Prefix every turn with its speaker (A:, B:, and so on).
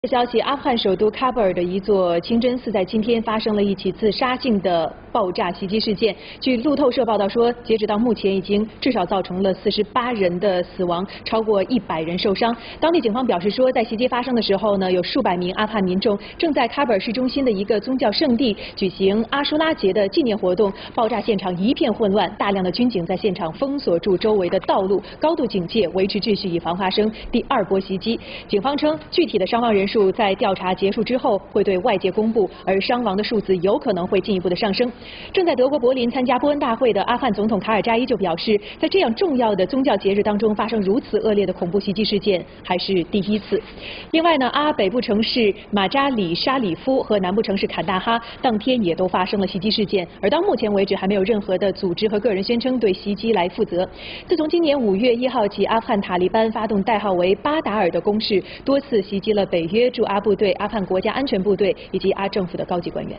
A: 消息，阿富汗首都喀布尔的一座清真寺在今天发生了一起自杀性的爆炸袭击事件。据路透社报道说，截止到目前，已经至少造成了48人的死亡，超过100人受伤。当地警方表示说，在袭击发生的时候呢，有数百名阿富汗民众正在喀布尔市中心的一个宗教圣地举行阿舒拉节的纪念活动。爆炸现场一片混乱，大量的军警在现场封锁住周围的道路，高度警戒，维持秩序，以防发生第二波袭击。警方称，具体的伤亡人数在调查结束之后会对外界公布，而伤亡的数字有可能会进一步的上升。正在德国柏林参加波恩大会的阿富汗总统卡尔扎伊就表示，在这样重要的宗教节日当中发生如此恶劣的恐怖袭击事件还是第一次。另外呢，阿北部城市马扎里沙里夫和南部城市坎大哈当天也都发生了袭击事件，而到目前为止还没有任何的组织和个人宣称对袭击来负责。自从今年5月1号起，阿富汗塔利班发动代号为巴达尔的攻势，多次袭击了北约驻阿部队、阿富汗国家安全部队以及阿政府的高级官员。